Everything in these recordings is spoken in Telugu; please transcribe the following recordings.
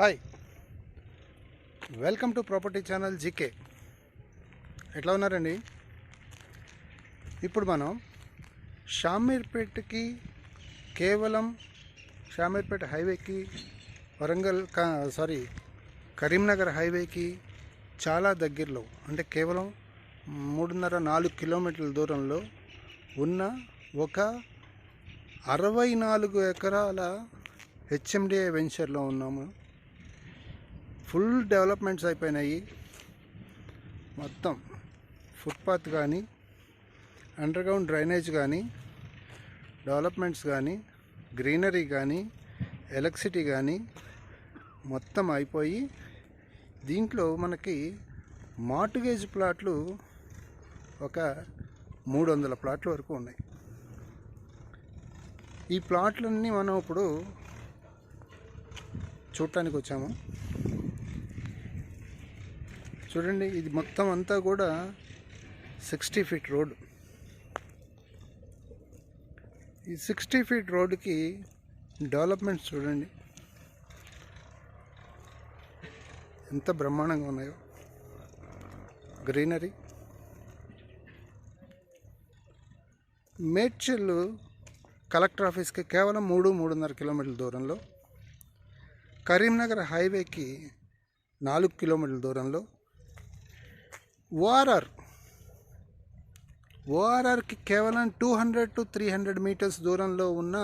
Hi, welcome to property channel GK. ఎట్లా ఉన్నారండి? ఇప్పుడు మనం షామీర్పేట్కి కేవలం షామీర్పేట హైవేకి కరీంనగర్ హైవేకి చాలా దగ్గరలో, అంటే కేవలం 3.5-4 కిలోమీటర్ల దూరంలో ఉన్న ఒక 64 ఎకరాల హెచ్ఎండిఏ వెంచర్లో ఉన్నాము. ఫుల్ డెవలప్మెంట్స్ అయిపోయినాయి. మొత్తం ఫుట్పాత్ కానీ, అండర్గ్రౌండ్ డ్రైనేజ్ కానీ, డెవలప్మెంట్స్ కానీ, గ్రీనరీ కానీ, ఎలక్ట్రిసిటీ కానీ మొత్తం అయిపోయి దీంట్లో మనకి మార్ట్గేజ్ ప్లాట్లు ఒక 300 ప్లాట్ల వరకు ఉన్నాయి. ఈ ప్లాట్లన్నీ మనం ఇప్పుడు చూడటానికి వచ్చాము. చూడండి, ఇది మొత్తం అంతా కూడా 60 ఫీట్ రోడ్. ఈ 60 ఫీట్ రోడ్డుకి డెవలప్మెంట్స్ చూడండి ఎంత బ్రహ్మాండంగా ఉన్నాయో. గ్రీనరీ. మేడ్చల్ కలెక్టర్ ఆఫీస్కి కేవలం 3-3.5 కిలోమీటర్ల దూరంలో, కరీంనగర్ హైవేకి 4 కిలోమీటర్ల దూరంలో, ఓఆర్ఆర్కి కేవలం 200-300 మీటర్స్ దూరంలో ఉన్న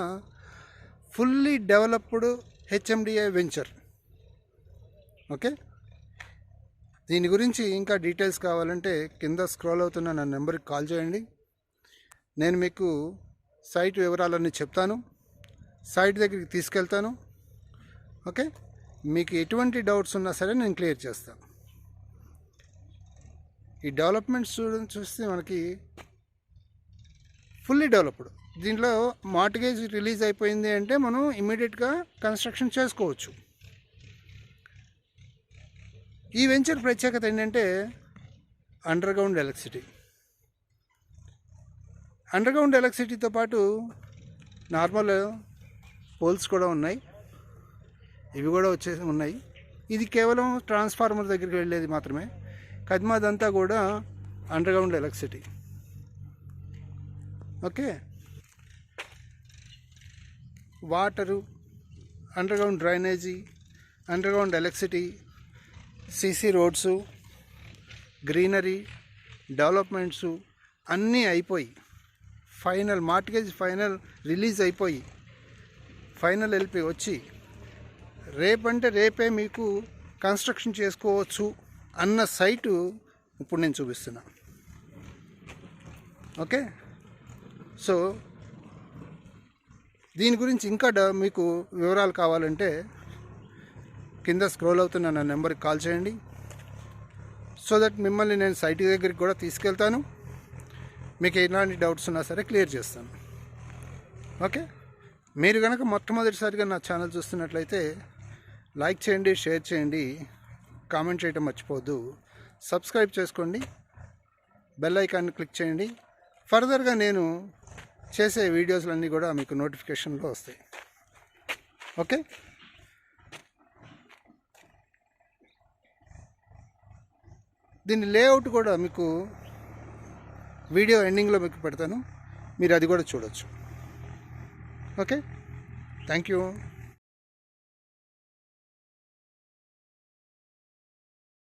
fully developed HMDA venture. Okay, దీని గురించి ఇంకా డీటెయిల్స్ కావాలంటే కింద స్క్రోల్ అవుతున్న నా నెంబర్కి కాల్ చేయండి. నేను మీకు సైట్ వివరాలన్నీ చెప్తాను, సైట్ దగ్గరికి తీసుకెళ్తాను. ఓకే, మీకు ఎటువంటి డౌట్స్ ఉన్నా సరే నేను క్లియర్ చేస్తాను. ఈ డెవలప్మెంట్స్ చూస్తే మనకి ఫుల్లీ డెవలప్డ్. దీంట్లో మార్ట్గేజ్ రిలీజ్ అయిపోయింది అంటే మనం ఇమ్మీడియట్గా కన్స్ట్రక్షన్ చేసుకోవచ్చు. ఈ వెంచర్ ప్రత్యేకత ఏంటంటే అండర్గ్రౌండ్ ఎలక్ట్రిసిటీ. అండర్గ్రౌండ్ ఎలక్ట్రిసిటీతో పాటు నార్మల్ పోల్స్ కూడా ఉన్నాయి, ఇవి కూడా ఉన్నాయి. ఇది కేవలం ట్రాన్స్ఫార్మర్ దగ్గరికి వెళ్ళేది మాత్రమే. కద్మాదంతా కూడా underground electricity. Okay, water, underground drainage, underground electricity, CC roads, greenery, developments అన్నీ అయిపోయి ఫైనల్ మార్ట్గేజ్ రిలీజ్ అయిపోయి ఫైనల్ ఎల్పి వచ్చి రేపంటే రేపే మీకు కన్స్ట్రక్షన్ చేసుకోవచ్చు అన్న సైటు ఇప్పుడు నేను చూపిస్తున్నా. ఓకే, సో దీని గురించి ఇంకా మీకు వివరాలు కావాలంటే కింద స్క్రోల్ అవుతున్న నా నెంబర్కి కాల్ చేయండి. సో దట్ మిమ్మల్ని నేను సైట్ దగ్గరికి కూడా తీసుకెళ్తాను. మీకు ఎలాంటి డౌట్స్ ఉన్నా సరే క్లియర్ చేస్తాను. ఓకే, మీరు కనుక మొట్టమొదటిసారిగా నా ఛానల్ చూస్తున్నట్లయితే లైక్ చేయండి, షేర్ చేయండి, కామెంట్ చేయడం మర్చిపోవద్దు. సబ్స్క్రైబ్ చేసుకోండి, బెల్ ఐకాన్ని క్లిక్ చేయండి. ఫర్దర్గా నేను చేసే వీడియోస్లన్నీ కూడా మీకు నోటిఫికేషన్లో వస్తాయి. ఓకే, దీని లేఅవుట్ కూడా మీకు వీడియో ఎండింగ్లో మీకు పెడతాను, మీరు అది కూడా చూడొచ్చు. Okay, thank you.